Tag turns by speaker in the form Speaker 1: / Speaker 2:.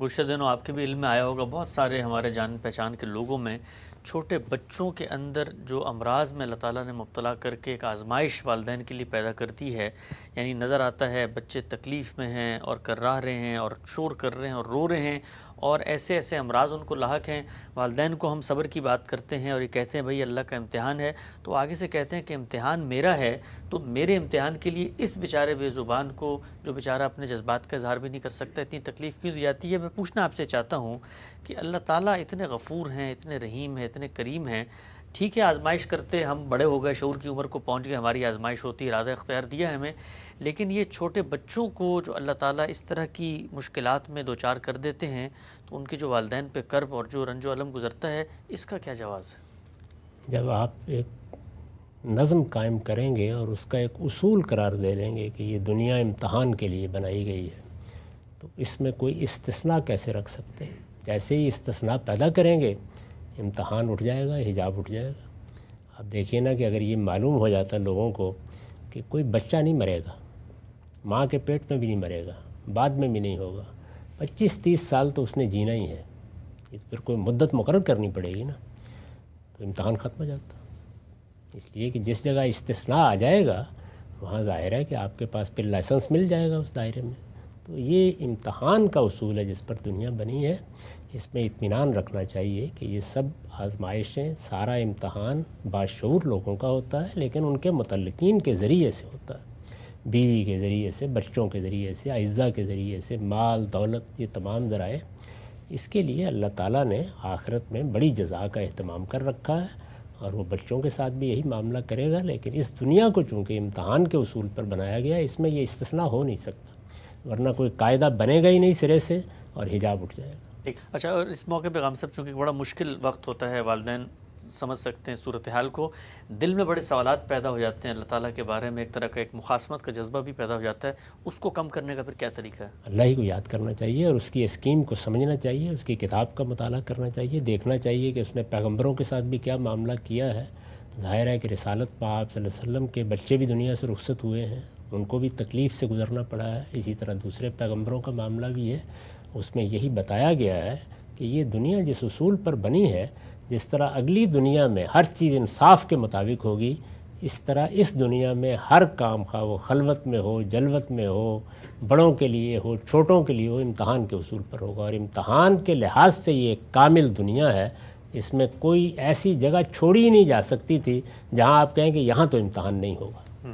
Speaker 1: گزشتہ دنوں آپ کے بھی علم میں آیا ہوگا، بہت سارے ہمارے جان پہچان کے لوگوں میں چھوٹے بچوں کے اندر جو امراض میں اللہ تعالیٰ نے مبتلا کر کے ایک آزمائش والدین کے لیے پیدا کرتی ہے، یعنی نظر آتا ہے بچے تکلیف میں ہیں اور کرا رہے ہیں اور شور کر رہے ہیں اور رو رہے ہیں، اور ایسے ایسے امراض ان کو لاحق ہیں، والدین کو ہم صبر کی بات کرتے ہیں اور یہ کہتے ہیں بھئی اللہ کا امتحان ہے، تو آگے سے کہتے ہیں کہ امتحان میرا ہے، تو میرے امتحان کے لیے اس بیچارے بے زبان کو، جو بیچارہ اپنے جذبات کا اظہار بھی نہیں کر سکتا، اتنی تکلیف کیوں دی جاتی ہے؟ میں پوچھنا آپ سے چاہتا ہوں کہ اللہ تعالیٰ اتنے غفور ہیں، اتنے رحیم ہیں، اتنے کریم ہیں، ٹھیک ہے آزمائش کرتے، ہم بڑے ہو گئے، شعور کی عمر کو پہنچ گئے، ہماری آزمائش ہوتی، ارادہ اختیار دیا ہے ہمیں، لیکن یہ چھوٹے بچوں کو جو اللہ تعالیٰ اس طرح کی مشکلات میں دوچار کر دیتے ہیں، تو ان کے جو والدین پہ کرب اور جو رنج و الم گزرتا ہے، اس کا کیا جواز ہے؟
Speaker 2: جب آپ ایک نظم قائم کریں گے اور اس کا ایک اصول قرار دے لیں گے کہ یہ دنیا امتحان کے لیے بنائی گئی ہے، تو اس میں کوئی استثناء کیسے رکھ سکتے ہیں؟ جیسے ہی استثناء پیدا کریں گے، امتحان اٹھ جائے گا، حجاب اٹھ جائے گا۔ آپ دیکھیے نا کہ اگر یہ معلوم ہو جاتا لوگوں کو کہ کوئی بچہ نہیں مرے گا، ماں کے پیٹ میں بھی نہیں مرے گا، بعد میں بھی نہیں ہوگا، 25-30 سال تو اس نے جینا ہی ہے، اس پر کوئی مدت مقرر کرنی پڑے گی نا، تو امتحان ختم ہو جاتا۔ اس لیے کہ جس جگہ استثناء آ جائے گا، وہاں ظاہر ہے کہ آپ کے پاس پھر لائسنس مل جائے گا اس دائرے میں۔ تو یہ امتحان کا اصول ہے جس پر دنیا بنی ہے، اس میں اطمینان رکھنا چاہیے کہ یہ سب آزمائشیں، سارا امتحان باشعور لوگوں کا ہوتا ہے، لیکن ان کے متعلقین کے ذریعے سے ہوتا ہے، بیوی کے ذریعے سے، بچوں کے ذریعے سے، اعزہ کے ذریعے سے، مال دولت، یہ تمام ذرائع۔ اس کے لیے اللہ تعالیٰ نے آخرت میں بڑی جزا کا اہتمام کر رکھا ہے، اور وہ بچوں کے ساتھ بھی یہی معاملہ کرے گا، لیکن اس دنیا کو چونکہ امتحان کے اصول پر بنایا گیا، اس میں یہ استثناء ہو نہیں سکتا، ورنہ کوئی قاعدہ بنے گا ہی نہیں سرے سے، اور حجاب اٹھ جائے گا۔
Speaker 1: اچھا، اور اس موقع پہ غام صاحب چونکہ بڑا مشکل وقت ہوتا ہے، والدین سمجھ سکتے ہیں صورتحال کو، دل میں بڑے سوالات پیدا ہو جاتے ہیں اللہ تعالیٰ کے بارے میں، ایک طرح کا ایک مخاصمت کا جذبہ بھی پیدا ہو جاتا ہے، اس کو کم کرنے کا پھر کیا طریقہ ہے؟
Speaker 2: اللہ ہی کو یاد کرنا چاہیے، اور اس کی اسکیم کو سمجھنا چاہیے، اس کی کتاب کا مطالعہ کرنا چاہیے، دیکھنا چاہیے کہ اس نے پیغمبروں کے ساتھ بھی کیا معاملہ کیا ہے۔ ظاہر ہے کہ رسالت پاک آپ صلی اللہ علیہ وسلم کے بچے بھی دنیا سے رخصت ہوئے ہیں، ان کو بھی تکلیف سے گزرنا پڑا ہے، اسی طرح دوسرے پیغمبروں کا معاملہ بھی ہے، اس میں یہی بتایا گیا ہے کہ یہ دنیا جس اصول پر بنی ہے، جس طرح اگلی دنیا میں ہر چیز انصاف کے مطابق ہوگی، اس طرح اس دنیا میں ہر کام، خواہ وہ خلوت میں ہو، جلوت میں ہو، بڑوں کے لیے ہو، چھوٹوں کے لیے ہو، امتحان کے اصول پر ہوگا، اور امتحان کے لحاظ سے یہ ایک کامل دنیا ہے۔ اس میں کوئی ایسی جگہ چھوڑی ہی نہیں جا سکتی تھی جہاں آپ کہیں کہ یہاں تو امتحان نہیں ہوگا۔